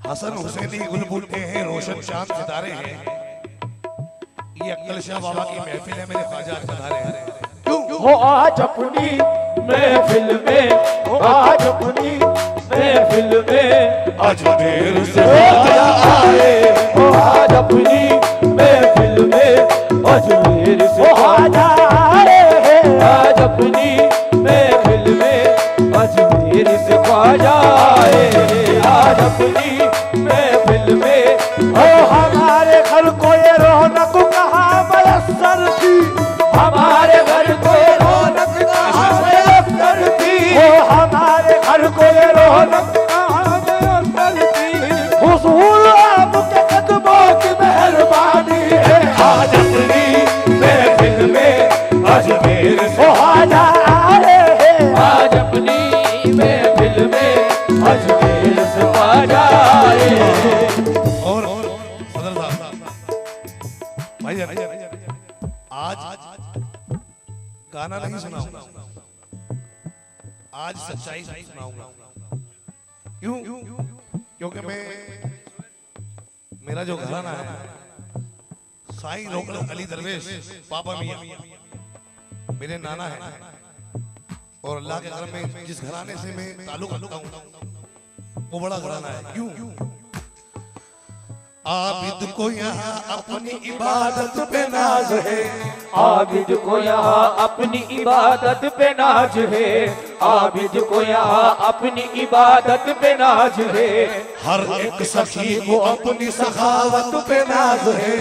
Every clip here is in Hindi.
हसन हुसैनी गुल बूटे हैं, रोशन चांद सितारे हैं। ये अक्कल शाह बाबा की महफिल है, मेरे ख्वाजा पधारे हैं। हो आज अपनी महफिल में, हो आज अपनी महफिल में अजमेर से ख्वाजा आए। हो आज अपनी महफिल में अजमेर से ख्वाजा आए। आज अपनी महफिल में अजमेर से ख्वाजा आए। आज अपनी महफिल में हो हमारे घर को ये रौनक कहाँ मयस्सर थी। हमारे घर को ये रौनक कहाँ मयस्सर थी। वो हमारे घर को ये रौनक कहाँ मयस्सर थी। हुजूर आपके कदमों की मेहरबानी है। आज अपनी महफिल में अजमेर से ख्वाजा आए। आज अपनी महफिल में अजमेर से ख्वाजा आए। और सदर साहब भाई आज गाना नहीं सुनाऊंगा, आज सच्चाई सुनाऊंगा। क्यों? क्योंकि मेरा जो घराना है साईं रोकड़ अली दरवेश पापा मियां मेरे नाना है, और अल्लाह के घर में जिस घराने से मैं ताल्लुक रखता हूँ वो बड़ा घराना है। क्यों? आबिद को यहाँ अपनी इबादत पे नाज है। आबिद को यहाँ अपनी इबादत पे नाज है। आबिद को यहाँ अपनी इबादत पे नाज है। हर एक सखी को अपनी सखावत पे नाज है।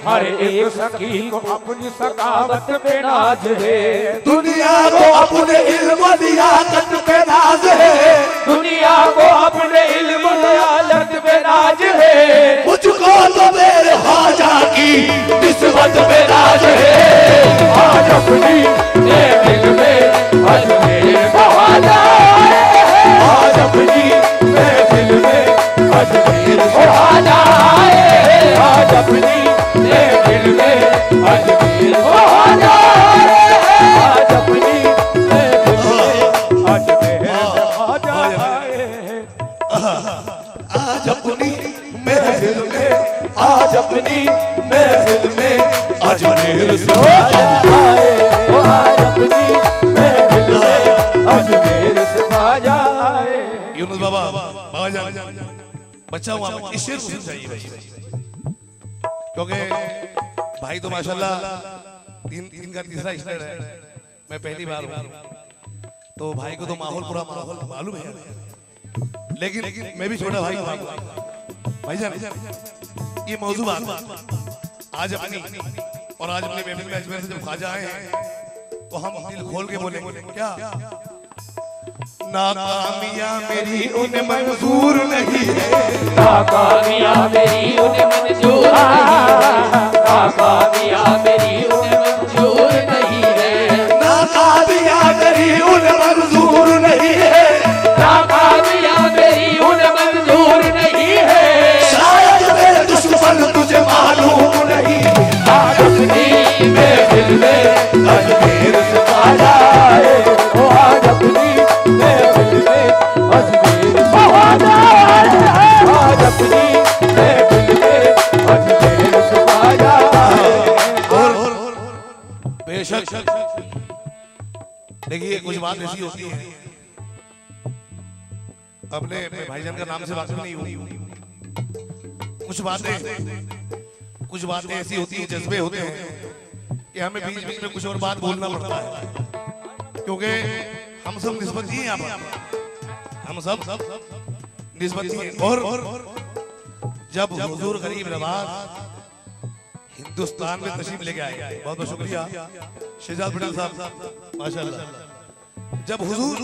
हर एक सखी को अपनी सखावत पे नाज है। दुनिया को अपने इल्म लियाकत पे नाज है। दुनिया को अपने इल्म लियाकत पे नाज है। मुझको तो मेरे ख्वाजा की निस्बत पे नाज है। आज अपनी महफिल में अजमेर से ख्वाजा आए। आज अपनी महफिल में अजमेर से ख्वाजा आए। आज अपनी महफिल में अजमेर से ख्वाजा आए। आज अपनी महफिल में अजमेर से ख्वाजा आए। आज अपनी महफिल में, आज अपनी महफिल में अजमेर से ख्वाजा आए। आज अपनी महफिल में अजमेर से ख्वाजा आए। यूनुस बाबा जान बच्चा हूँ, आप इस शेर को समझाइए भाई, क्योंकि भाई तो माशाल्लाह तीन का तीसरा स्टेज है। मैं पहली बार हूँ तो भाई को तो माहौल पूरा माहौल मालूम है, लेकिन मैं भी छोटा भाई हूँ। भाईजान ये मौजू बात आज अपनी और आज अपने महफिल में अजमेर से जब ख्वाजा आए हैं तो हम दिल खोल के बोलेंगे क्या? नाकामियां मेरी उन्हें मंजूर नहीं है। नाकामियां मेरी उन्हें मंजूर नहीं है। नाकामियां मेरी उन्हें मंजूर नहीं है। नाकामियां मेरी उन्हें मंजूर नहीं है। नाकामियां मेरी उन्हें मंजूर नहीं है। शायद मेरे दुश्मन तुझे मालूम नहीं। आज अपनी महफिल में अजमेर से ख्वाजा आए। आज अपनी महफिल में अजमेर से ख्वाजा आए। आज अपनी महफिल में अजमेर से ख्वाजा आए। और बेशक देखिए कुछ बात ऐसी होती है, अपने भाईजान का नाम से वाकिफ नहीं हूँ। कुछ बातें ऐसी होती हैं, जज्बे होते हैं कि हमें बीच बीच में कुछ और बात बोलना पड़ता है, क्योंकि हम सब निस्बती हैं। यहाँ पर हम सब निस्बती हैं। और जब हुजूर गरीब नवाज हिंदुस्तान में तशरीफ लेके आए, बहुत बहुत शुक्रिया शहजाद पटेल साहब, माशाल्लाह। जब हुजूर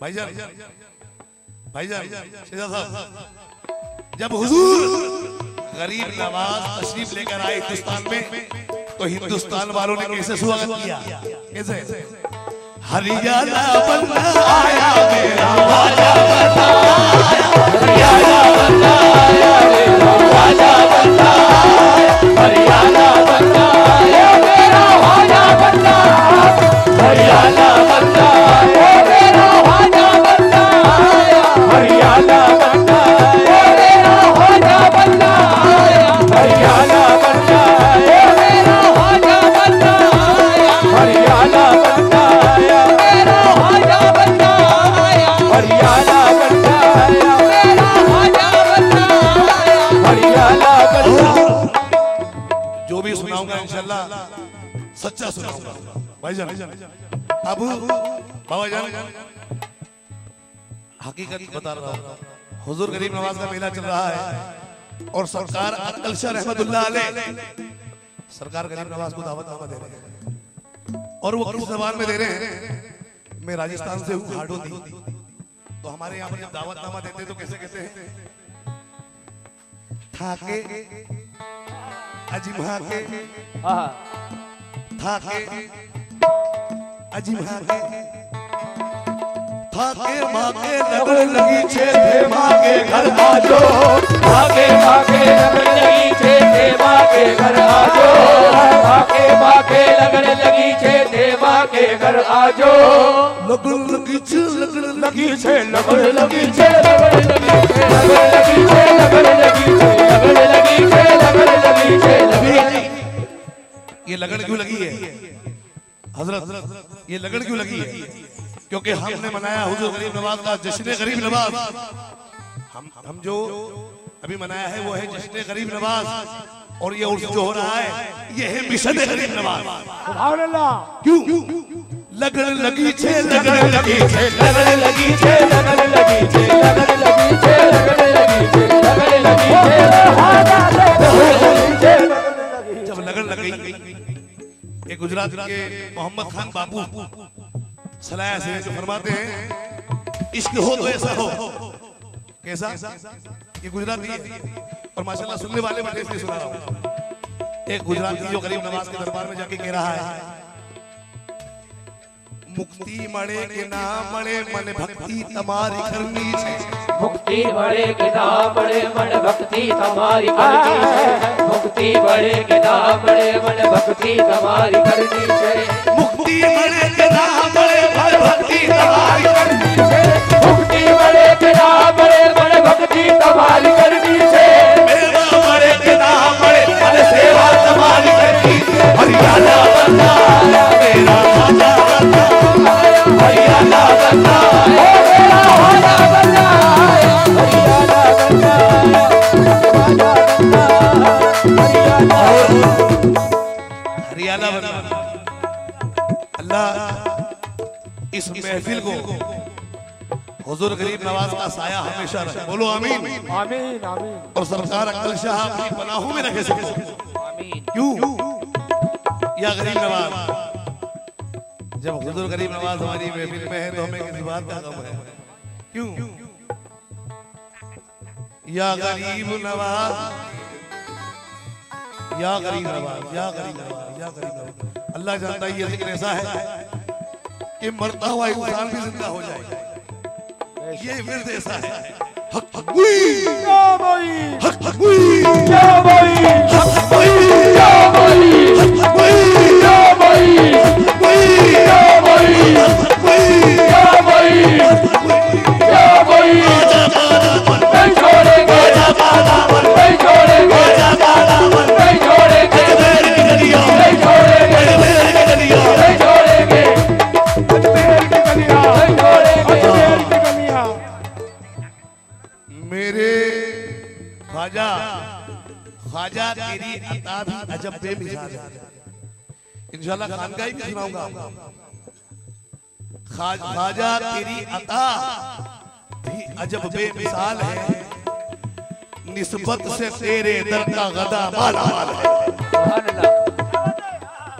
भाईजान शहजाद साहब, जब हुजूर गरीब नवाज तशरीफ लेकर आए हिंदुस्तान में तो हिंदुस्तान वालों ने कैसे स्वागत किया? कैसे? हरियाणा बंदा आया मेरा ख्वाजा बंदा आया। हरियाणा बंदा आया मेरा ख्वाजा बंदा आया। हरियाणा बंदा आया मेरा ख्वाजा बंदा आया। हरियाणा बंदा आया मेरा ख्वाजा बंदा आया। हरियाला बंदा आया, मेरा ख्वाजा बंदा आया, हरियाला बंदा। जो भी सुनाऊंगा इंशाल्लाह सच्चा सुनाऊंगा भाईजान। अब बाबा जान हकीकत बता रहा हूँ, हुजूर गरीब नवाज का मेला चल रहा है और सरकार अक्कल शाह रहमतुल्लाह अलैह सरकार गरीब नवाज को दावतनामा दे रहे हैं और वो किस जबान में दे रहे हैं। मैं राजस्थान से हूँ हाडोदी, तो हमारे यहाँ पर जब दावतनामा देते तो कैसे कहते हैं, थाके अजिमा के थाके अजिमा के थाके माके लगन लगी छे थे माके घर आजो, भागे भागे लगन लगी छे देवा के घर आजो, भागे भागे लगन लगी छे देवा के घर आजो, लगन लगी छे लगन लगी छे लगन लगी छे लगन लगी छे लगन लगी छे लगन लगी छे लगन लगी छे लगन लगी छे लगी। ये लगन क्यों लगी है हजरत, ये लगन क्यों लगी है? क्योंकि हमने मनाया हुजूर गरीब नवाज का जश्न गरीब नवाज। हम जो अभी मनाया है वो है जश्न गरीब नवाज, और ये उर्स जो हो रहा है ये है मिशन गरीब नवाज। सुभान अल्लाह। क्यों? लगन लगी छे लगन लगी छे लगन लगी छे लगन लगी छे लगन लगी छे लगन लगी छे लगन लगी छे। जब लगन लग गई, ये गुजरात के मोहम्मद खान बाबू सलाया से जो फरमाते हैं इश्क हो तो ऐसा हो। कैसा? ये गुजराती है और माशाल्लाह सुनने वाले मैं इसलिए सुना रहा हूँ। एक गुजराती जो गरीब नवाज के दरबार में जाके कह रहा है, मुक्ति मळे के ना मळे मन भक्ति तमारी करनी छे, मुक्ति बड़े के नाम बड़े मन भक्ति तुम्हारी करनी है, मुक्ति बड़े के नाम बड़े मन भक्ति तुम्हारी करनी है, मुक्ति मळे के ना मळे मन भक्ति तमारी करनी छे, मुक्ति बड़े के नाम बड़े मन भक्ति तुम्हारी करनी है, मेरा मळे के ना मळे मन सेवा तमारी करनी छे, हरियाला बंदा आया मेरा ख्वाजा बंदा आया, हरियाला बंदा आया मेरा ख्वाजा बंदा आया, हरियाला बंदा आया, हरियाला बंदा। अल्लाह इस महफिल को हुजूर गरीब नवाज का साया हमेशा रहे, बोलो आमीन आमीन आमीन और सरकार अक्कल शाह अपनी पनाहों में रखे सको। आमीन। क्यों? या गरीब नवाज, जब हुजूर गरीब नवाज हमारी महफिल में है तो हमें किस बात का गम है? क्यों? या गरीब नवाज, या गरीब नवाज, या गरीब नवाज, या गरीब नवाज। अल्लाह जानता है ये जिक्र ऐसा है कि मरता हुआ इंसान भी जिंदा हो जाए। ये विर्द ऐसा है, हक हकुई या भाई हक हकुई या भाई हक हकुई या भाई हक हकुई या भाई हकुई या भाई हकुई या भाई या भाई नहीं छोड़ेंगे नहीं छोड़ेंगे नहीं छोड़ेंगे नहीं छोड़ेंगे नहीं छोड़ेंगे अजमेर की गलियां नहीं छोड़ेंगे अजमेर की गलियां। मेरे ख्वाजा ख्वाजा तेरी अता भी अजब बेमिसाल है। इंशाल्लाह खानकाही भी सुनाऊंगा। ख्वाजा तेरी अता भी अजब बेमिसाल है, निस्बत से तेरे दर का गदा माला माल है। सुभान अल्लाह।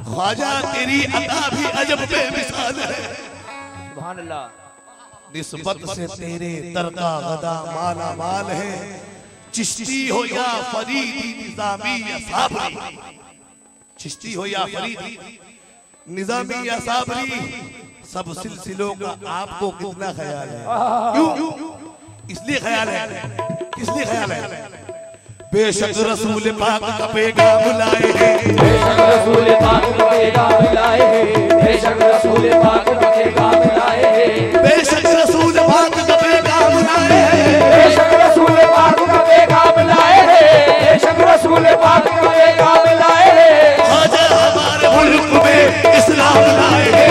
ख्वाजा तेरी अता भी अजब बेमिसाल है, सुभान अल्लाह। निस्बत से तेरे दर का गदा माला माल है। चिश्ती हो या फरीदी निजामी या साबरी, चिश्ती हो या फरीदी निजामी या साबरी, सब सिलसिलों का आपको कितना ख्याल है? क्यों? इसलिए ख्याल है, इसलिए ख्याल है। बेशक रसूल पाक का पैगाम लाए हैं, बेशक रसूल पाक का पैगाम लाए हैं, बेशक रसूल पाक का पैगाम लाए हैं, बेशक रसूल पाक का पैगाम लाए हैं, बेशक रसूल पाक का पैगाम लाए हैं, बेशक रसूल पाक का पैगाम लाए हैं। ख्वाजा हमारे मुल्क में इस्लाम लाए हैं।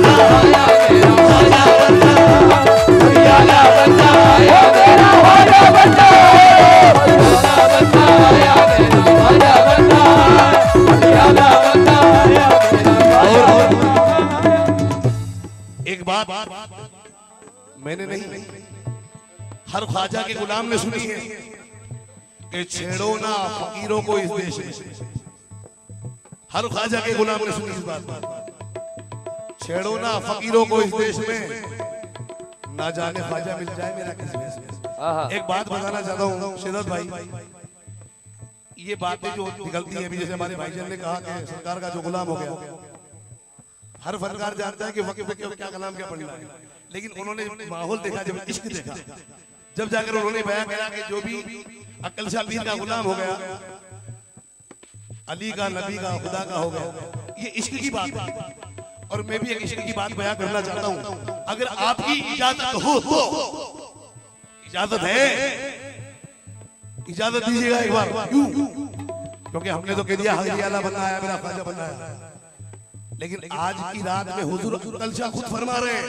आया मेरा ख्वाजा बंदा मैंने नहीं, हर ख्वाजा के गुलाम ने सुनी है कि छेड़ो ना फकीरों को इस देश में। हर ख्वाजा के गुलाम ने सुनी इस बात, छेड़ो ना फकीरों को इस देश में, ना जाने ख्वाजा मिल जाए मेरा किस देश में। एक बात बताना चाहता हूँ शिदत भाई, ये बातें जो निकलती है अभी, जैसे हमारे भाईजान ने कहा कि सरकार का जो गुलाम हो गया, हर फनकार जानता है कि वक्त पे क्या कलाम क्या पढ़ना है, लेकिन उन्होंने माहौल देखा, जब इश्क देखा, जब जाकर उन्होंने बयां किया कि जो भी अक्ल से अली का गुलाम हो गया, अली का नबी का खुदा का हो गया, ये इश्क की बात है। और मैं भी एक इश्क की बात बयां करना चाहता हूं, अगर आपकी इजाजत हो तो, इजाजत है, इजाजत दीजिएगा एक बार, क्यों? क्योंकि हमने तो कह दिया हाजी आला बनाया, मेरा ख्वाजा बनाया, लेकिन आज की रात में हुजूर अक्ल शाह खुद फरमा रहे हैं,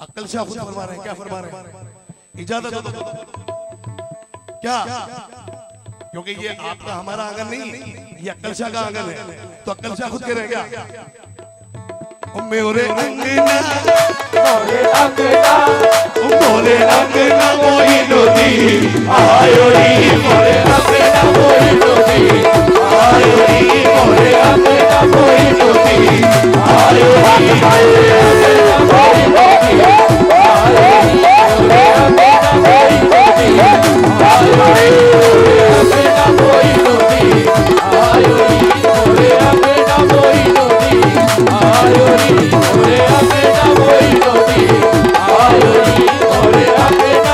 अक्ल शाह खुद फरमा रहे हैं, क्या फरमा रहे हैं? इजाजत हो तो क्या? क्योंकि ये आपका हमारा आंगन नहीं, ये अक्ल शाह का आंगन है, तो अक्ल शाह खुद कह रहे हैं क्या? मेरे अंगना मोरे अंगना मोरे अंगना मोइनुद्दीन आयो री, मोरे अंगना मोइनुद्दीन आयो री, मोरे अंगना मोइनुद्दीन आयो री, मोरे अंगना मोइनुद्दीन आयो री, मोरे अंगना मोइनुद्दीन आयो री, मोरे अंगना मोइनुद्दीन आयो री, मोरे अंगना मोइनुद्दीन आयो री, मोरे अंगना मोइनुद्दीन आयो री, मोरे अंगना मोइनुद्दीन आयो री, मोरे अंगना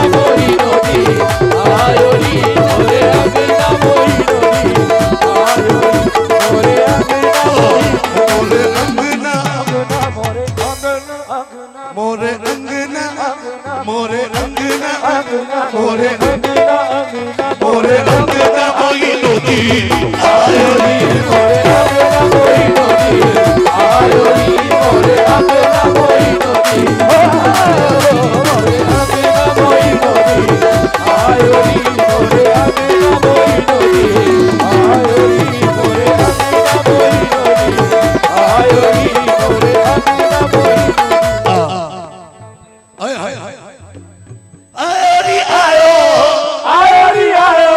मोइनुद्दीन आयो री, मोरे अंगना मोरे अंगना मोरे अंगना मोरे अंगना मोरे अंगना मोइनुद्दीन आयो री, मोरे अंगना मोइनुद्दीन आयो री, मोरे अंगना मोइनुद्दीन मोरे अंगना मोइनुद्दीन आयो री, मोरे अंगना मोइनुद्दीन आयो री, मोरे अंगना मोइनुद्दीन आयो री, मोरे अंगना मोइनुद्दीन आय हाय हाय आयो री, आयो आयो री, आयो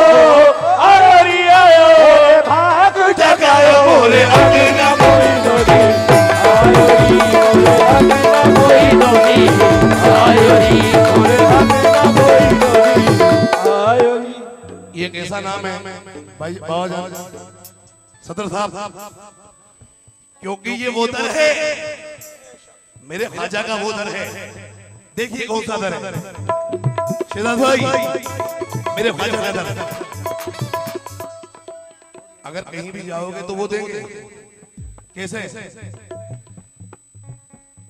आयो री, आयो भाग जगायो, मोरे अंगना मोइनुद्दीन आयो री, मोरे अंगना मोइनुद्दीन आयो री, मोरे अंगना मोइनुद्दीन आयो री। ये कैसा नाम है भाई बाबाजान सदर साहब? क्योंकि ये वो दर है, मेरे ख्वाजा का वो दर है। देखिए कौन सा दर है शिदात भाई, मेरे ख्वाजा का दर है। अगर कहीं भी जाओगे तो वो देंगे। कैसे?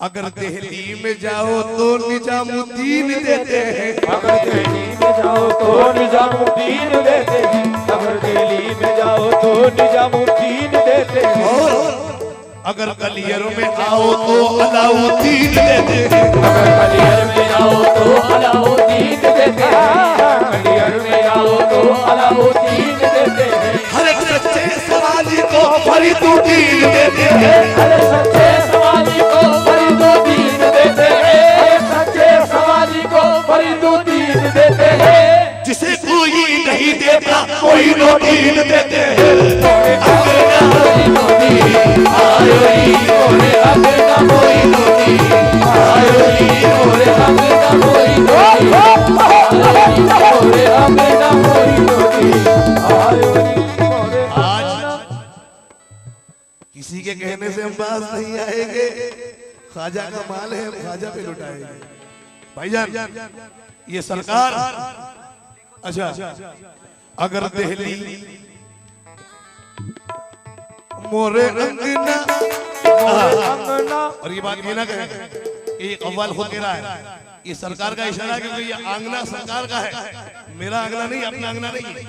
अगर दिल्ली में जाओ तो निजामुद्दीन देते हैं, अगर दिल्ली में जाओ तो निजामुद्दीन देते हैं, अगर दिल्ली में जाओ तो निजामुद्दीन देते हैं, और अगर कलियर में आओ तो अलाउद्दीन देते हैं, अगर कलियर में आओ तो अलाउद्दीन देते हैं, कलियर में आओ तो अलाउद्दीन देते हैं, हर एक सच्चे सवाली को फरीदुद्दीन देते हैं, हर सच्चे सवाली को फरीदुद्दीन देते हैं, हर सच्चे सवाली को फरीदुद्दीन देते हैं, जिसे कोई नहीं देता कोई नोदीन देते हैं। आयो री, मोरे अंगना मोइनुद्दीन आयो री, मोरे अंगना मोइनुद्दीन आयो री, मोरे अंगना मोइनुद्दीन आयो री, मोरे। आज किसी के कहने से हम पास नहीं आएंगे, ख्वाजा का माल है, ख्वाजा पे लुटाएंगे। भाईजान ये सरकार, अच्छा अगर दिल्ली मोरे अंगना, और ये बात ये ना कहें कि ये कव्वाल खुद कह रहा है, ये सरकार का इशारा है, क्योंकि ये आंगना सरकार का है, मेरा आंगना नहीं, अपना आंगना नहीं,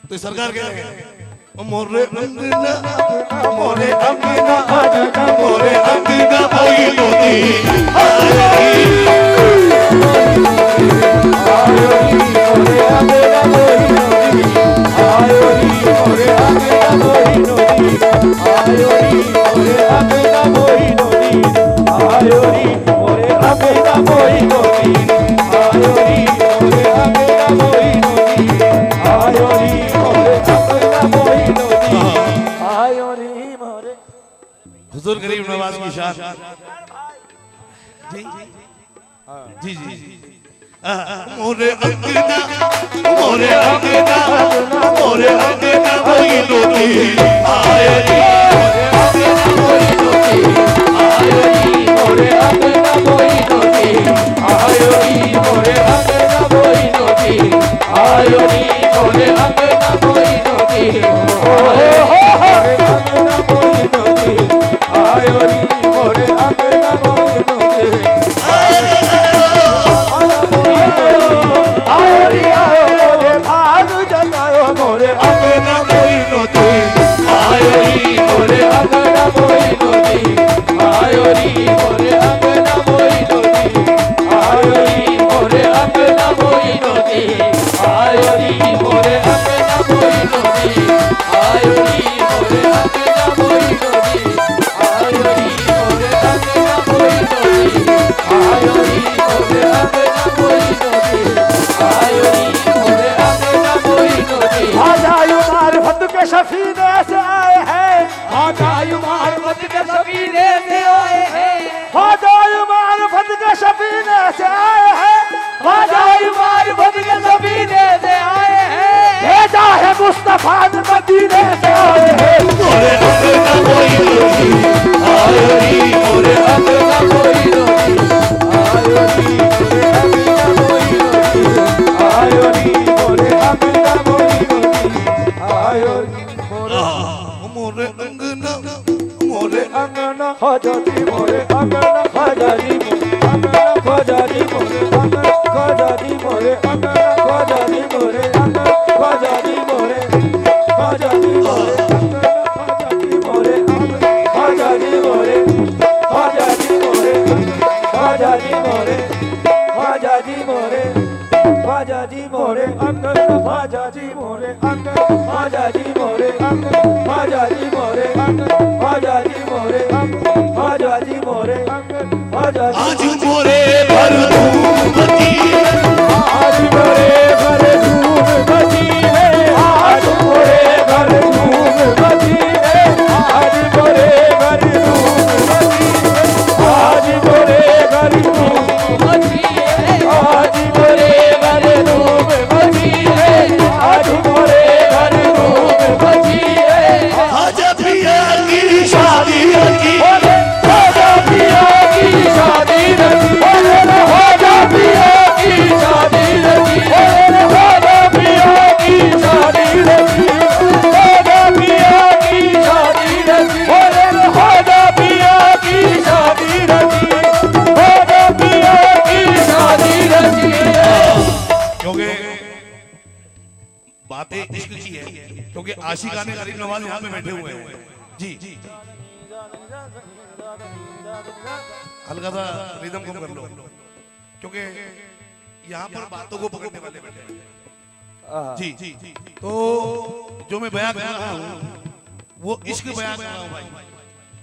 तो सरकार कह रहे हैं मोरे अंगना मोरे अंगना मोरे अंगना मोइनुद्दीन आयो री, मोरे अंगना मोइनुद्दीन आयो री, मोरे अंगना मोइनुद्दीन आयो री, मोरे अंगना मोइनुद्दीन आयो री, मोरे अंगना मोइनुद्दीन जी जी जी मोरे अंगना मोरे अंगना मोरे अंगना कोई नोती आए रे मोरे अंगना कोई नोती आयो री मोरे अंगना कोई नोती आयो री मोरे अंगना कोई नोती मोरे अंगना कोई नोती आयो री मोरे अंगना कोई नोती आयो री आयो मोरे भाग जतायो मोरे अंगना कोई नोती आयो री मोरे अंगना कोई नोती आयो री मोरे अंगना कोई नोती आयो री मोरे अंगना कोई नोती आयो री मोरे अंगना कोई नोती आयो री मोरे अंगना कोई नोती आयो री मोरे अंगना कोई नोती आयो री मोरे अंगना कोई नोती आयो री मोरे अंगना कोई नोती आजायु मार्फत के सफीने से आए हैं आजायु मार्फत के सफीने से आए हैं आजायु मार्फत के सफीने से आए हैं आजायु मार्फत के सफीने से आए हैं भेजा है मुस्तफा मदीने से आए हैं मोरे अंगना कोई नोती आयो री मोरे अंगना कोई नोती आयो री मोरे अंगना कोई नोती आयो री मोरे अंगना कोई नोती आयो री मोरे अंगना मोरे अंगना खजारी मोरे अंगना खजारी अंगना खजारी मोरे अंगना खजारी मोरे अंगना खजारी मोरे अंगना खजारी मोरे खजारी मोरे अंगना खजारी मोरे खजारी मोरे खजारी मोरे खजारी मोरे खजारी मोरे खजारी मोरे अंगना खजारी मोरे अंगना खजारी मोरे अंगना खजारी मोरे अंगना खजारी मोरे खजारी मोरे आज मोरे भर धूम बची आज मोरे भर धूम बची है आज मोरे भर धूम बची है आज मोरे भर धूम बची है आज मोरे भर धूम बची है आज मोरे भर धूम बची है आज मोरे भर धूम बची है आज पिया की शादी रखी राजा पिया की शादी रखी राजा पिया की शादी रखी राजा पिया की शादी रखी राजा पिया की शादी रखी राजा पिया की शादी रखी राजा पिया की शादी रखी क्योंकि बातें इश्क की है क्योंकि आशिकाने गरीब नवाज यहाँ पे बैठे हुए हैं जी हल्का सा रिदम कम कर लो क्योंकि यहाँ पर बातों को पकड़ने वाले बैठे हैं जी तो जो मैं बयान कर रहा हूँ वो इश्क बयान कर रहा हूँ भाई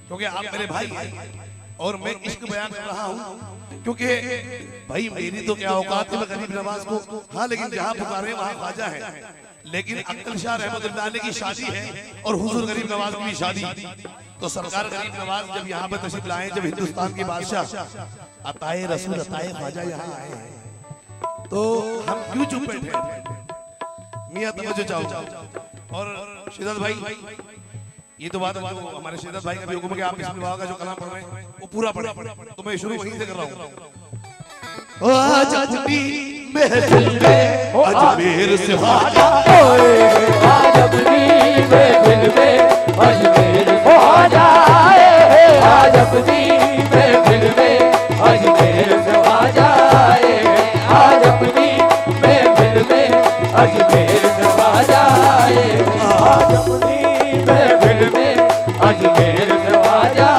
क्योंकि आप मेरे भाई हैं और मैं इश्क बयान कर रहा हूँ क्योंकि भाई मेरी तो क्या औकात है गरीब नवाज को हाँ लेकिन जहाँ पुकारे वहाँ ख्वाजा है लेकिन अक्कल शाह रहमतुल्लाह अलैह की शादी है और हुजूर गरीब नवाज की भी शादी तो सरकार गरीब नवाज जब यहाँ पर तशरीफ लाए जब हिंदुस्तान के बादशाह अताए रसूल अताए ख्वाजा यहाँ आए हैं तो हम क्यों चुप बैठे मियां तवज्जो चाहो और शिदत भाई ये तो बात हमारे शिदत भाई का भी हुक्म है कि आप इसमें बाबा का जो कलाम पढ़ रहे हैं वो पूरा पढ़े तो मैं शुरू वहीं से कर रहा हूँ आज अपनी महफिल में अजमेर से ख्वाजा आज अपनी महफिल में अजमेर से ख्वाजा आज अपनी महफिल में अजमेर से ख्वाजा आज अपनी महफिल में अजमेर से ख्वाजा आज अपनी महफिल में अजमेर से ख्वाजा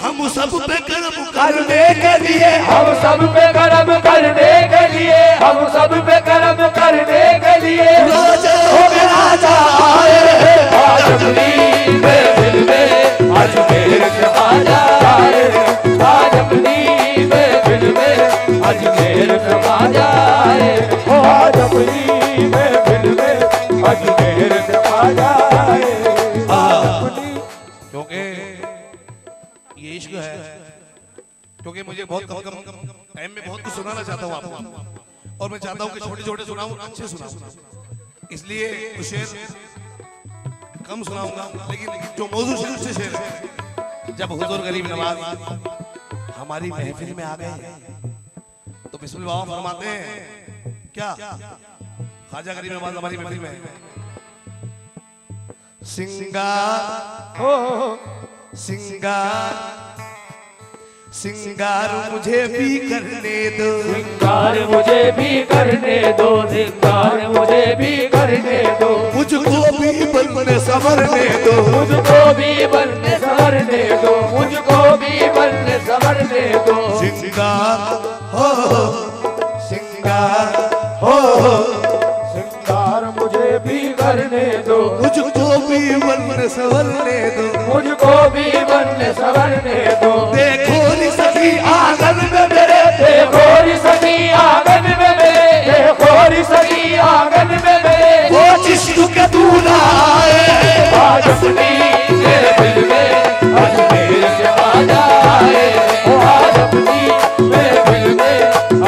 हम सब पे करम करने के लिए हम सब पे करम करने के लिए हम सब पे करम करने के लिए राजा आए आज अपनी महफिल में अजमेर से ख्वाजा आज अपनी महफिल में अजमेर से ख्वाजा आज अपनी महफिल में अजमेर से ख्वाजा क्योंकि ये इश्क है क्योंकि मुझे बहुत कम टाइम में बहुत कुछ सुनाना चाहता हूँ आपको, और मैं चाहता हूँ कि छोटे छोटे सुनाऊं, अच्छे सुनाऊं, इसलिए कुछ शेर कम सुनाऊंगा, लेकिन जो मौजूद शेर उससे शेर है। जब हुजूर गरीब नवाज हमारी महफिल में आ गए तो बिस्मिल्लाह बाबा फरमाते हैं क्या, ख्वाजा गरीब नवाज हमारी महफिल में सिंगार हो सिंगार सिंगार मुझे भी करने दो, सिंगार मुझे भी करने दो, सिंगार मुझे भी करने दो, मुझको भी बनने संवरने दो, मुझको भी बनने संवरने दो, मुझको भी बनने संवरने दो। सिंगार हो सिंगार हो सिंगार मुझे भी करने दो, मुझको भी बनने संवरने दो, मुझको भी बनने संवरने दो। देखो नी सखी आंगन में मेरे, देखो री सखी आंगन में मेरे, देखो री सखी आंगन में मेरे, वो जिस्म के दूल्हा आए, आज अपनी मेरे दिल में अजमेर से आ जाए, वो आज अपनी मेरे दिल में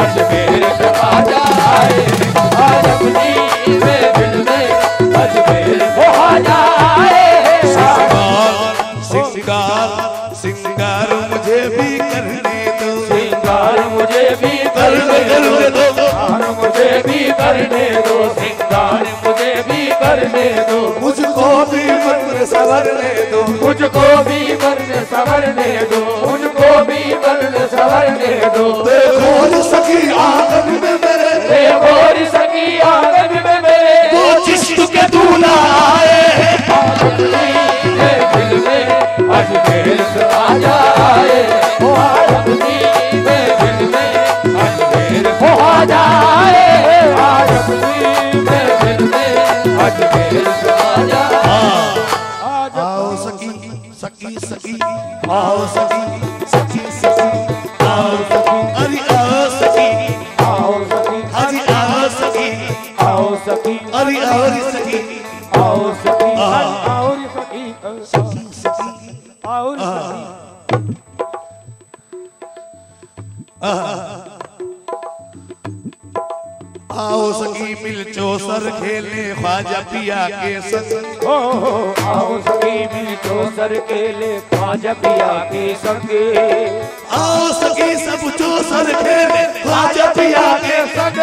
अजमेर से आ जाए, आज अपनी मेरे दिल में अजमेर से आ जाए। सिंगार सिंगार मुझे भी करने दो, सिंगार मुझे भी करने दो, सिंगार मुझे भी करने दो, सिंगार मुझे भी करने दो, मुझको भी बनने संवरने दो, मुझको भी बनने संवरने दो, मुझको भी बनने संवरने दो। देखो नी सखी आंगन में मेरे, देखो री सखी आंगन में मेरे, वो जिस्म के दूल्हा आए, आज अपनी मेरे दिल में अजमेर से आ जाए, वो आज अपनी मेरे दिल में अजमेर से आ जाए, आज अपनी मेरे दिल में अजमेर से आ जाए। आओ सखी सखी सखी आओ सखी सखी सखी आओ सखी, अरे आओ सखी आओ सखी, हाजी आओ सखी, आओ सखी, अरे आओ री सखी, आओ सखी, आओ री सखी, सखी सखी आओ री सखी। आओ सखी मिल चौसर खेले ख्वाजा पिया के संग, आओ सखी मिल चौसर खेले ख्वाजा पिया के संग, आओ सखी सब चौसर खेले ख्वाजा पिया के संग,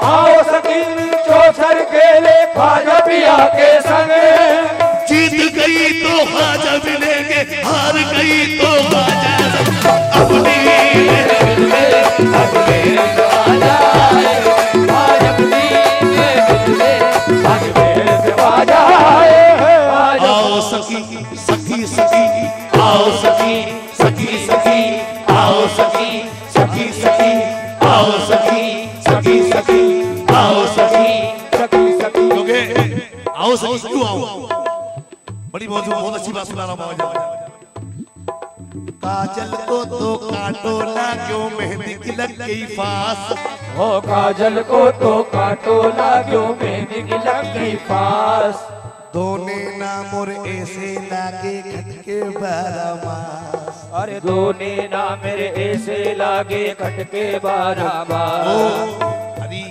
आओ सखी मिल चौसर खेले ख्वाजा पिया के संग, जीत गई तो ख्वाजा मिलेंगे, हार गई तो ख्वाजा अपनी मेरे दिल में अजमेर से आ जाए, आज अपनी मेरे दिल में अजमेर से आ जाए। आओ सखी सखी सखी आओ सखी सखी सखी आओ सखी सखी सखी आओ सखी सखी सखी आओ सखी सखी सखी क्योंकि आओ सखी क्यों आओ, बड़ी बहुत अच्छी बात सुना रहा हूँ बाबा। काजल को तो काटो ना क्यों मेहंदी की लग गई फास, हो काजल को तो काटो ना क्यों मेहंदी की लग गई पास, दोने ना मोर ऐसे लागे खटके बारह मास, अरे दोने ना मेरे ऐसे लागे खटके 12 मास। अरे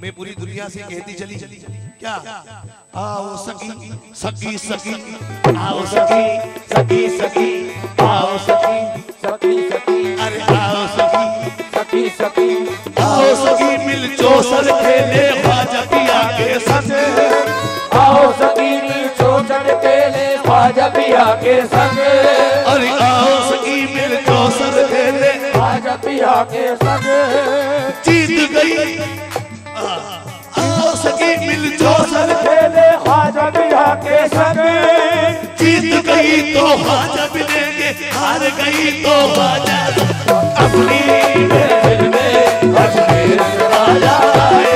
मैं पूरी दुनिया से कहती चली क्या, आओ सखी सखी सखी आओ सखी सखी सखी आओ सखी सखी सखी, अरे आओ सखी सखी सखी, आओ सखी मिल चौसर खेले ख्वाजा पिया के संग, आओ सखी मिल चौसर खेले ख्वाजा पिया के संग, अरे आओ सखी मिल चौसर खेले ख्वाजा पिया के संग, जीत गई, आओ सखी मिल चौसर खेले ख्वाजा पिया के संग, जीत गई तो ख्वाजा मिलेंगे, हार गई तो ख्वाजा अपनी मेरे दिल में अजमेर से आ जाए,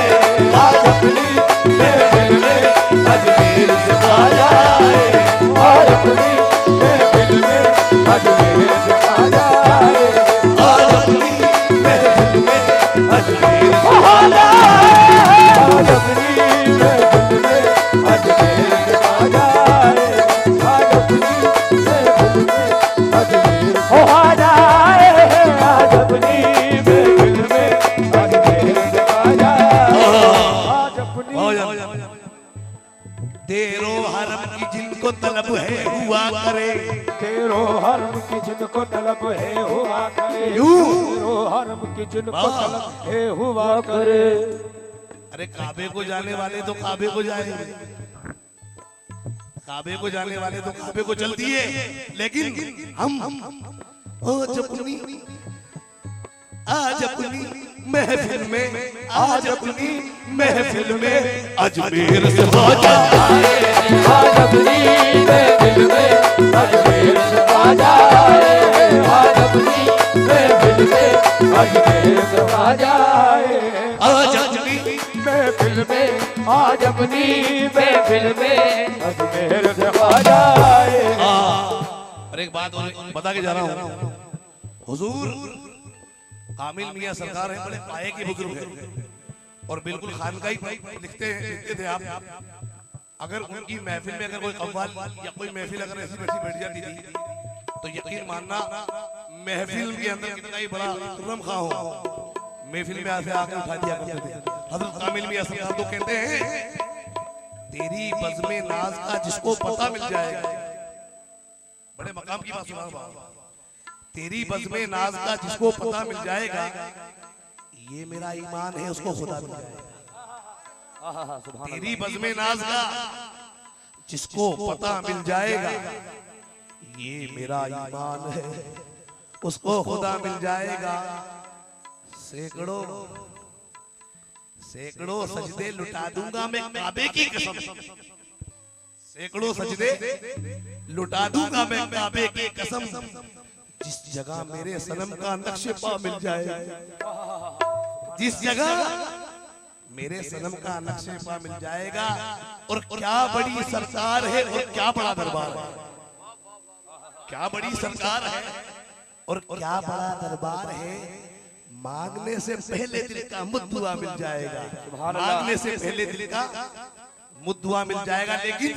आज अपनी मेरे दिल में अजमेर से आ जाए, आज अपनी मेरे दिल में अजमेर से आ जाए, आज अपनी मेरे दिल में अजमेर से आ जाए, आज अपनी मेरे दिल में अजमेर से आ जाए, आज अपनी मेरे दिल में अजमेर से आ जाए, आज हरम की जिनको तलब है हुआ करे, यूं। तेरो हरम की जिनको तलब है हुआ करे। अरे काबे को जाने वाले तो काबे को जाए, काबे को जाने वाले तो काबे को चल दिए, लेकिन हम आज अपनी महफिल में, आज अपनी महफिल में अजमेर से ख्वाजा आए, आज अपनी महफिल में अजमेर से ख्वाजा आए, आज अपनी महफिल में अजमेर से ख्वाजा आए, आज अपनी महफिल में, आज अपनी महफिल में अजमेर से ख्वाजा आए। और एक बात और बता के जा रहा हूँ, हुजूर कामिल मियां सरकार है, बड़े पाए के बुजुर्ग हैं और बिल्कुल खानकाही लिखते थे आप। अगर उनकी महफिल में अगर कोई कव्वाल या कोई महफिल अगर ऐसी वैसी बैठ जाती थी तो यकीन मानना महफिल के अंदर कितना ही बड़ा इकराम खा हो, महफिल में आके उठा दिया करते थे। हजरत कामिल मियां सरकार तो कहते हैं तेरी बज़्म नाज का जिसको पता मिल जाएगा, बड़े मकाम की बात सुना, तेरी बज़्म नाज का जिसको पता मिल जाएगा, ये मेरा ईमान है उसको खुदा मिल जाएगा। तेरी बज़्म नाज का जिसको पता मिल जाएगा, ये मेरा ईमान है उसको खुदा मिल जाएगा। सैकड़ों सैकड़ों सजदे लुटा दूंगा मैं काबे की कसम, सैकड़ों सजदे लुटा दूंगा मैं काबे की कसम, जिस जगह मेरे सनम का नक्शे पा मिल जाए, जिस जगह मेरे सनम का नक्शे पा मिल जाएगा। और क्या बड़ी सरकार है और क्या बड़ा दरबार है, क्या बड़ी सरकार है और क्या बड़ा दरबार है। मांगने से पहले दिल का मुद्दुआ मिल जाएगा, मांगने से पहले दिल का मुद्दुआ मिल जाएगा। लेकिन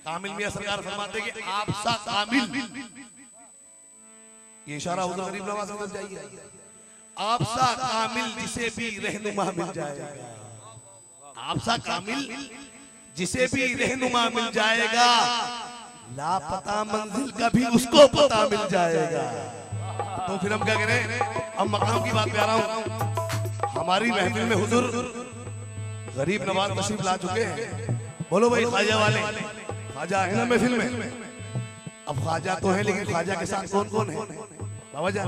कामिल मियां सरकार फरमाते कि आप सा कामिल, ये इशारा हुजूर गरीब नवाज समझ जाइए, आप सा कामिल जिसे भी रहनुमा मिल जाएगा, आप सा कामिल जिसे भी रहनुमा मिल जाएगा, लापता मंजिल का भी उसको पता मिल जाएगा। तो फिर हम क्या कह रहे हैं, अब मकाम की बात पे आ रहा हूं। हमारी महफिल में हुजूर गरीब नवाज तशरीफ ला चुके हैं। बोलो भाई ख्वाजा वाले, ख्वाजा है ना महफिल में। अब ख्वाजा तो है, लेकिन ख्वाजा के साथ कौन कौन है बाबा जान?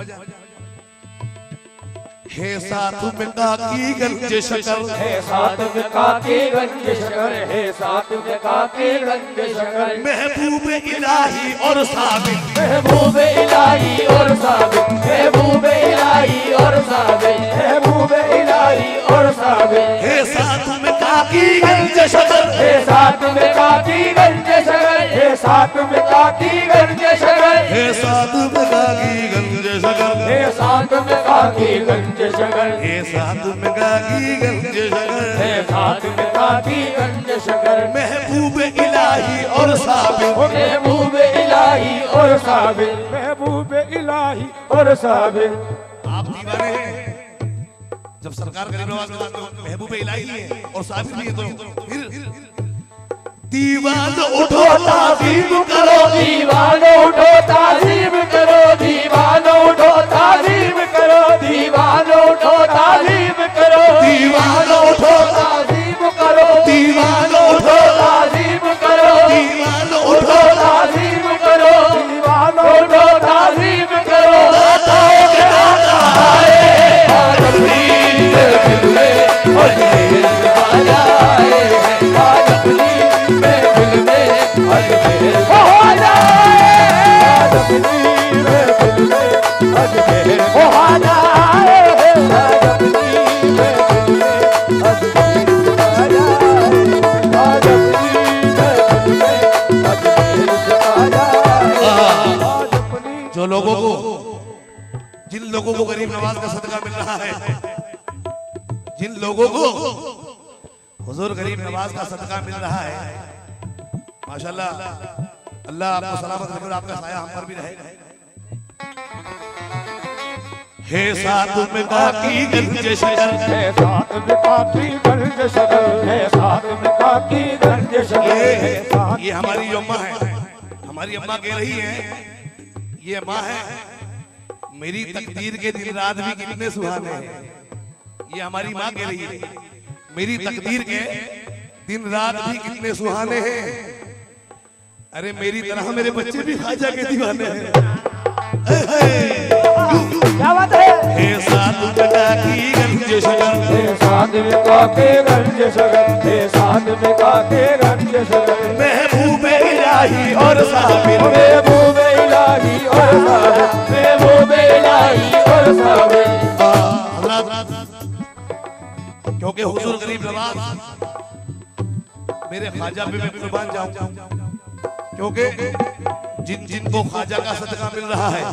है साथ में काकी गंज शकर, है साथ में काकी गंज शकर, है साथ में काकी गंज शकर, महबूब इलाही और साबित, महबूब इलाही और साबित, महबूब इलाही और साबित, महबूब इलाही और साबित, है साथ में काकी गंज शकर, है साथ में काकी गंज शकर, है साथ में काकी गंज शकर, है साथ में काकी गंज शकर, है साथ में काकी गंज शकर, है साथ में काकी गंज शकर, है साथ में काकी गंज शकर, महबूब इलाही और साबित, महबूब इलाही और साबित, महबूब इलाही और साबित। आप दीवाने हैं। जब सरकार गरीब नवाज के साथ महबूब इलाही है और साबित भी है, तो फिर दीवान उठो ताज़ीम करो, दीवान उठो ताज़ीम करो, दीवान उठो ताज़ीम करो, दीवान उठो ताज़ीम करो, दीवान उठो ताज़ीम करो, दीवान उठो ताज़ीम करो, दीवान उठो ताज़ीम करो, दीवान उठो ताज़ीम करो। दाताओं के दाता आए, आज अपनी महफिल में अजमेर से ख्वाजा आए हैं, आज अपनी महफिल में अजमेर से ख्वाजा आए, आज अपनी महफिल में अजमेर से ख्वाजा आए हैं, आज अपनी महफिल में अजमेर से ख्वाजा आए, आज अपनी महफिल में अजमेर से ख्वाजा आए, आज अपनी। जो लोगों को, जिन लोगों को गरीब नवाज का सदका मिल रहा है, जिन लोगों को हुजूर गरीब नवाज का सदका मिल रहा है, माशाल्लाह, अल्लाह आपको सलामत रखे और आपका साया हम पर भी रहे। है साथ में काकी गंज शकर, है साथ में काकी गंज शकर, है साथ में काकी गंज शकर, है साथ। ये हमारी अम्मा है, हमारी अम्मा कह रही है ये माँ है, मेरी तकदीर के दिन रात भी कितने सुहाने हैं। ये हमारी माँ कह रही है, मेरी तकदीर के दिन रात भी कितने सुहाने हैं। अरे मेरी तरह मेरे बच्चे भी ख्वाजा के दीवाने हैं। क्या बात है? हे साथ बेटा की गंज शगर, हे साथ में काके गंज शगर, हे साथ में काके गंज शगर। महबूब इलाही और साबिर, महबूब इलाही और साबिर, महबूब इलाही और साबिर। क्योंकि हुजूर गरीब नवाज मेरे ख्वाजा पे मैं कुर्बान जाऊं, क्योंकि जिन जिनको ख्वाजा का सदका मिल रहा है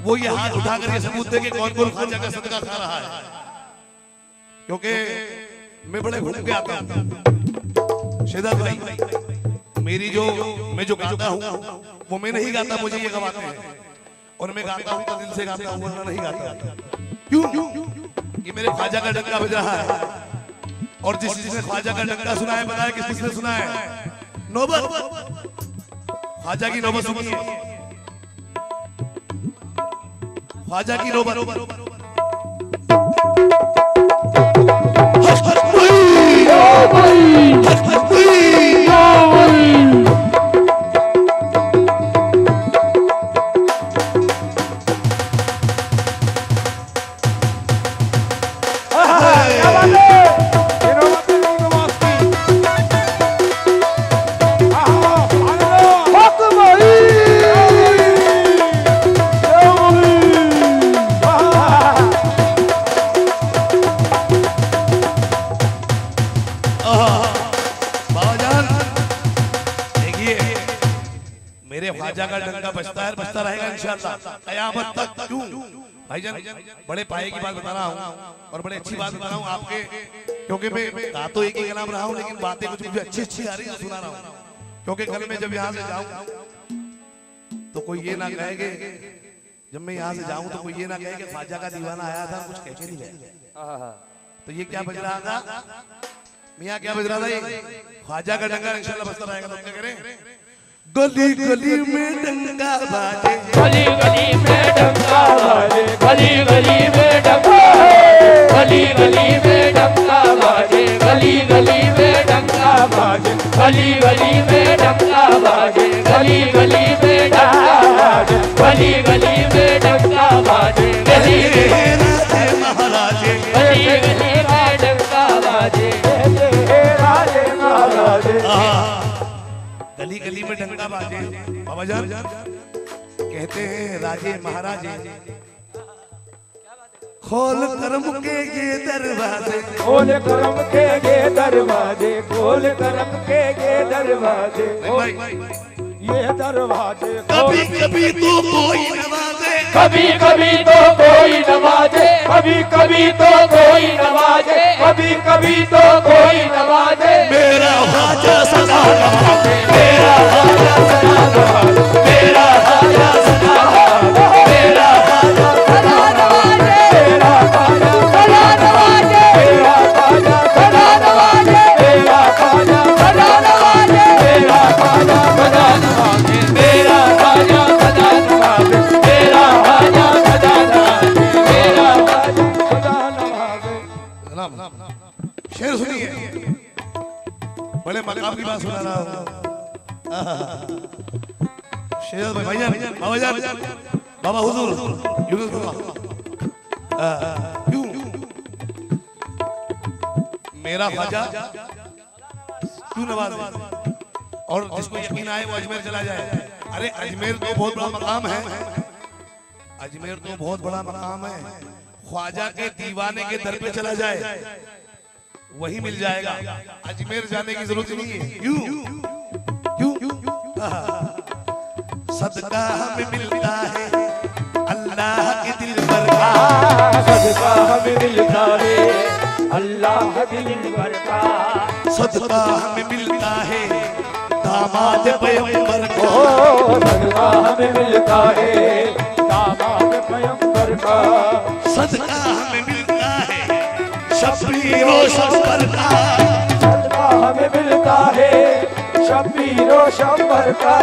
वो ये हाथ उठाकर ये सबूत दे कि कौन कौन ख्वाजा का सदका खा रहा है। क्योंकि मैं बड़े घूम के आता हूँ शेदात भाई, मेरी जो मैं जो गाता हूँ वो मैं नहीं गाता, मुझे ये गवाते हैं। और मैं गाता हूँ तो दिल से गाता हूँ, वरना नहीं गाता। क्यों? ये मेरे ख्वाजा का डंका बज रहा है। और जिसने ख्वाजा का डंका सुना है बताया किसने सुना है? नौबत, ख्वाजा की नौबत सुनिए, ख्वाजा की नौबत। मेरे ख्वाजा का डंका बजता है, बजता रहेगा इंशाअल्लाह क़यामत तक। क्यों भाईजान, बड़े पाए की बात बता रहा हूँ और बड़े अच्छी बात बता रहा हूँ आपके, क्योंकि मैं गा तो एक ही कलाम रहा हूँ लेकिन बातें कुछ मुझे अच्छी अच्छी आ रही है, सुना रहा हूँ। क्योंकि कल मैं जब यहाँ से जाऊँ तो कोई ये ना कहेगे, जब मैं यहाँ से जाऊँ तो कोई ये ना कहे कि ख्वाजा का दीवाना आया था कुछ कह के नहीं गया। तो ये क्या बज रहा था मियाँ, क्या बज रहा था? ये ख्वाजा का डंका इंशाअल्लाह बजता रहेगा। तो क्या करें? गली गली में डंका बाजे, गली गली में डंका बाजे, गली गली में डंका, गली गली में डंका बाजे, गली गली में डंका बाजे, गली गली में डंका बाजे, गली गली में डंका बाजे, गली गली में डंका बाजे, गली राजे महाराजे, गली गली में डंका बाजे, राजे महाराजे। गली गली में डंका बाजे। बाबा जान कहते हैं राजे महाराजे, खोल करम के ये दरवाजे, खोल करम के ये दरवाजे, खोल करम के ये दरवाजे, ये दरवाजे। कभी कभी तो कोई नवाजे, कभी कभी तो कोई नवाजे, कभी कभी तो कोई नवाजे, कभी कभी तो कोई नवाजे। मेरा ख्वाजा सदा नवाजे, मेरा ख्वाजा सदा नवाजे, मेरा ख्वाजा सदा नवाजे, मेरा ख्वाजा सदा नवाजे, मेरा ख्वाजा सदा नवाजे, मेरा ख्वाजा सदा नवाजे, मेरा ख्वाजा सदा नवाजे, मेरा ख्वाजा सदा नवाजे, मेरा ख्वाजा सदा नवाजे, मेरा ख्वाजा सदा नवाजे, मेरा ख्वाजा सदा नवाजे। जनाब शेर सुनिए, बड़े मकाम की बात सुना रहा हूँ। शेर भाई भाईजान, बाबा जान, बाबा हुजूर यूनुस बाबा, क्यों मेरा ख्वाजा क्यों नवाज? और जिसको यकीन आए वो अजमेर चला जाए। अरे अजमेर तो बहुत बड़ा मकाम है, अजमेर तो बहुत बड़ा मकाम है। ख्वाजा के दीवाने के दर पे चला जाए वही मिल जाएगा, अजमेर जाने की जरूरत नहीं है। क्यों क्यों? सदका हमें मिलता है अल्लाह के दिल पर का, सदका हमें मिलता है अल्लाह के दिल पर का, सदका हमें मिलता है दामाद पैगंबर का, सदका हमें मिलता है दामाद पैगंबर का, सदका हमें मिलता है शबीर व शबर का, सदका हमें मिलता है शबीरो शंबर का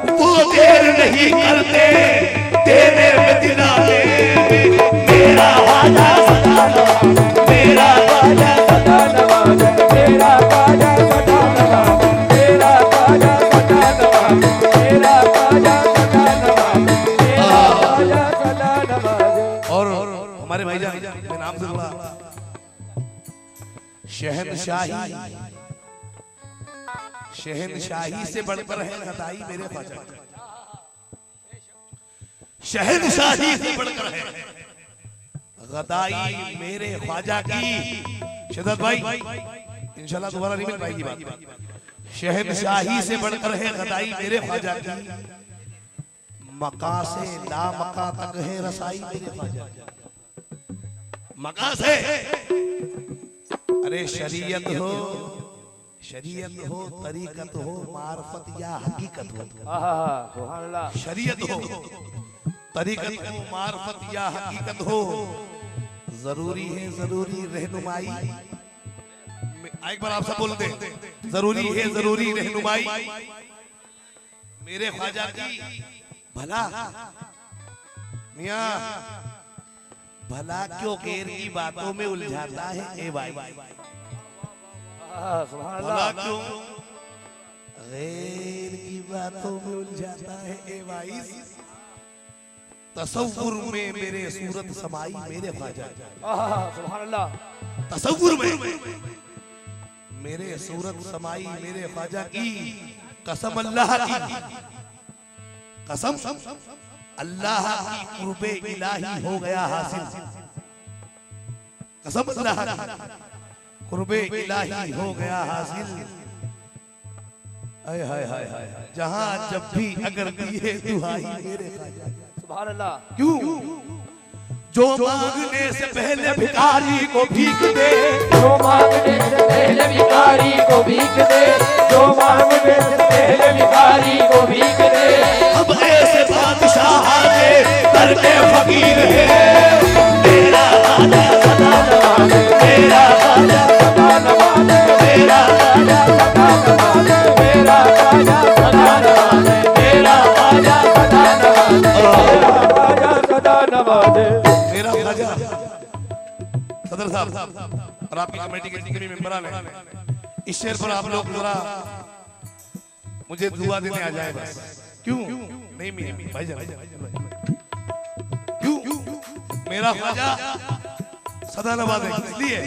वो देर नहीं करते तेरे में दिलाने मेरा ख्वाजा सदा नवाज़े मेरा ख्वाजा सदा नवाज़े मेरा ख्वाजा सदा नवाज़े मेरा ख्वाजा सदा नवाज़े मेरा ख्वाजा सदा नवाज़े मेरा ख्वाजा सदा नवाज़े। और हमारे भाईजान के नाम से बोला शहनशाही से बढ़कर है गदाई मेरे ख्वाजा शहनशाही से बढ़कर है गदाई मेरे ख्वाजा की। शिद्दत भाई इंशाल्लाह दोबारा नहीं मिल पाएगी बात। शहनशाही से बढ़कर है गदाई मेरे ख्वाजा की मका से ला मका तक है रसाई मेरे ख्वाजा मका से। अरे शरीयत हो तरीकत हो मार्फत या हकीकत हो सुभान अल्लाह शरीयत हो तरीकत हो मार्फत या हकीकत हो जरूरी रहनुमाई। एक बार आप सब बोल दे जरूरी रहनुमाई मेरे ख्वाजा की। भला मियां भला क्यों गैर की बातों में उलझाता है ए भाई सुभान भला अल्लाह क्यों गैर की बातों में उलझाता है ए भाई। तसव्वुर में मेरे सूरत समाई मेरे ख्वाजा सुभान अल्लाह तसव्वुर में मेरे सूरत समाई मेरे ख्वाजा की। कसम अल्लाह की कसम अल्लाह की कुर्बे इलाही हो गया हासिल। कसम अल्लाह की कुर्बे इलाही हो गया हासिल। हाय हाय हाय हाय जहां जब भी अगर दिए दुहाई मेरे ख्वाजा सुभान अल्लाह। क्यों जो मांगने से पहले भिखारी को भीख दे जो मांगने से पहले भिखारी को भीख दे जो मांगने से पहले भिखारी को भीख दे। अब ऐसे बादशाह आगे करके फकीर है मेरा ख्वाजा सदा नवाज़े मेरा ख्वाजा सदा नवाज़े मेरा ख्वाजा सदा नवाज़े मेरा ख्वाजा सदा नवाज़े मेरा ख्वाजा सदा नवाज़े मेरा ख्वाजा सदा नवाज़े। मेरा ख्वाजा सदर साहब और आपकी कमेटी के जितने भी मेंबरान हैं इस शेर पर आप लोग जरा मुझे दुआ देने आ जाए बस। क्यों नहीं मिया भाईजान क्यों मेरा ख्वाजा सदा नवाज़े इसलिए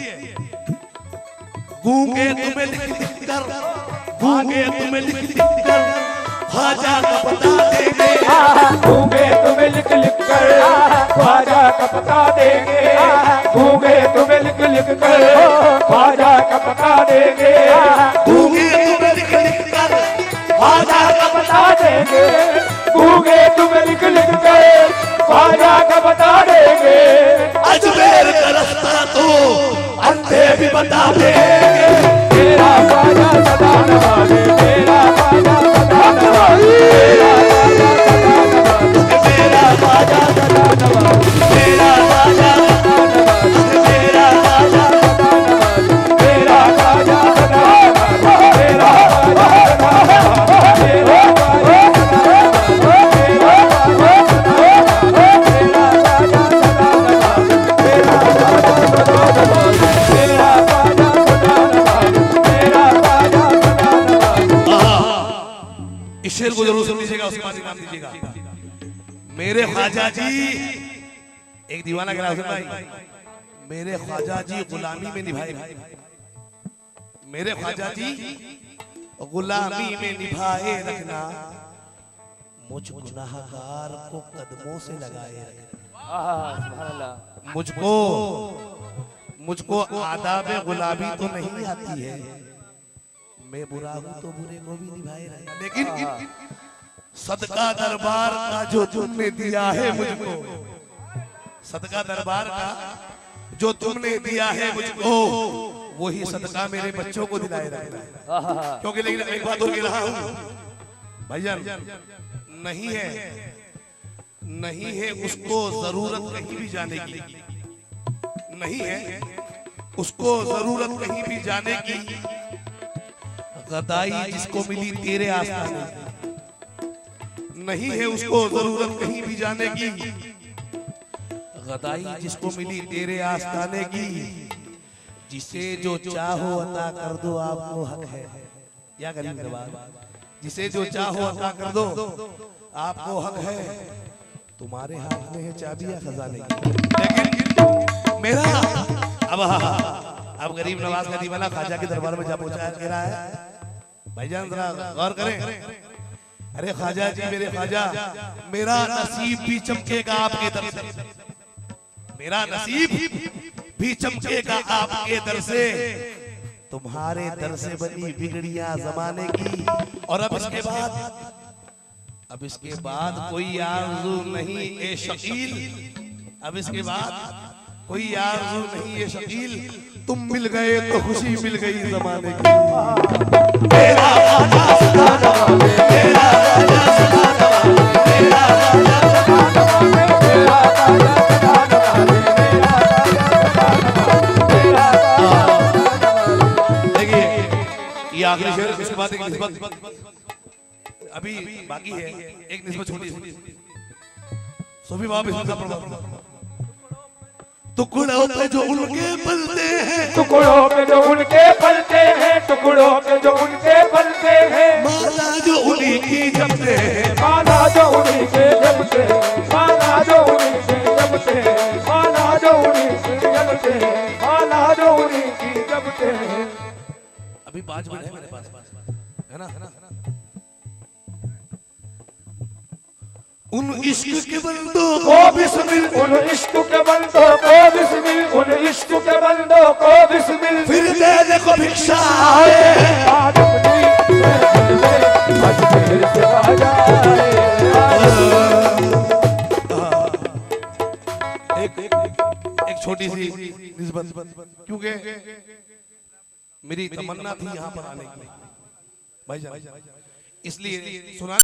गूंगे तुम्हें लिख कर ख्वाजा का पता देंगे गूंगे तुम्हें लिख कर ख्वाजा का पता देंगे गूंगे तुम्हें लिख कर ख्वाजा का पता देंगे गूंगे तुम्हें लिख कर ख्वाजा का बता देंगे गूंगे तुम्हें लिख कर ख्वाजा का बता देंगे। अजमेर का रास्ता तो अंधे भी बता देंगे मेरा ख्वाजा सदा नवाज़े मेरा ख्वाजा सदा नवाज़े मेरा ख्वाजा सदा नवाज़े मेरा ख्वाजा सदा नवाज़े मेरा ख्वाजा सदा नवाज़े मेरा ख्वाजा इस शेर को जरूर सुन लीजिएगा उसके बाद इनाम दीजिएगा। मेरे ख्वाजा जी एक दीवाना कह रहा भाई मेरे ख्वाजा जी गुलामी में निभाए मेरे ख्वाजा जी गुलामी में निभाए रखना मुझ गुनाहगार को कदमों से लगाए रखना। मुझको आदाब गुलामी तो नहीं आती है मैं बुरा हूं तो बुरे को भी निभाए रखना। लेकिन सदका दरबार का जो तुमने दिया है मुझको सदका दरबार का जो तुमने दिया है मुझको वही सदका मेरे बच्चों को दिलाए रखना। क्योंकि लेकिन एक बात और कह रहा हूं भाईजान नहीं है उसको जरूरत कहीं भी जाने की नहीं है उसको जरूरत कहीं भी जाने की गदाई जिसको मिली तेरे आस्ताने, नहीं है उसको जरूरत कहीं भी जाने की। गदाई जिसको मिली तेरे आस्ताने की, जिसे जो चाहो अता कर दो आपको हक है। क्या गरीब नवाज, जिसे जो चाहो अता कर दो आपको हक है। तुम्हारे हाथ में है चाबियां खजाने की, लेकिन मेरा अब गरीब नवाज का दीवाना ख्वाजा के दरबार में जा पहुंचा कह रहा है भाईजान जरा गौर करें। अरे ख्वाजा जी, मेरे ख्वाजा, मेरा नसीब भी चमकेगा आपके दर से, मेरा नसीब भी चमकेगा आपके दर से। तुम्हारे दर से बनी बिगड़ियां जमाने की। और अब इसके बाद कोई आरज़ू नहीं ए शकील, अब इसके बाद कोई आरज़ू नहीं ए शकील। तुम मिल गए तो खुशी मिल गई जमाने की। तेरा ख्वाजा सुना नवाज़े, तेरा ख्वाजा सुना नवाज़े, तेरा ख्वाजा सुना नवाज़े, तेरा ख्वाजा सुना नवाज़े, तेरा ख्वाजा। देखिए ये आखिरी शेर, उसके बाद एक निस्बत अभी बाकी है, एक निस्बत छोटी सी सोफी बाबा इसमें प्रभाव। टुकड़ों पे जो उनके पलते हैं, टुकड़ों पे जो उनके पलते हैं, टुकड़ों पे जो उनके पलते हैं, माला जो उन्हीं की जमते हैं, माला जो उन्हीं के जमते हैं, माला जो उन्हीं के जमते हैं, माला जो उन्हीं के जमते हैं, माला जो उन्हीं की जमते हैं। अभी 5 मिनट है मेरे पास, है ना? उन इश्क के बंदों को बिस्मिल, उन इश्क के बंदों को बिस्मिल, उन इश्क के बंदों को बिस्मिल। फिर दे देखो भिक्षा आए, आज अपनी अजमेर से बाजा एक छोटी सी निस्बत, क्योंकि मेरी तमन्ना थी यहाँ पर आने की भाईजान, इसलिए सुना।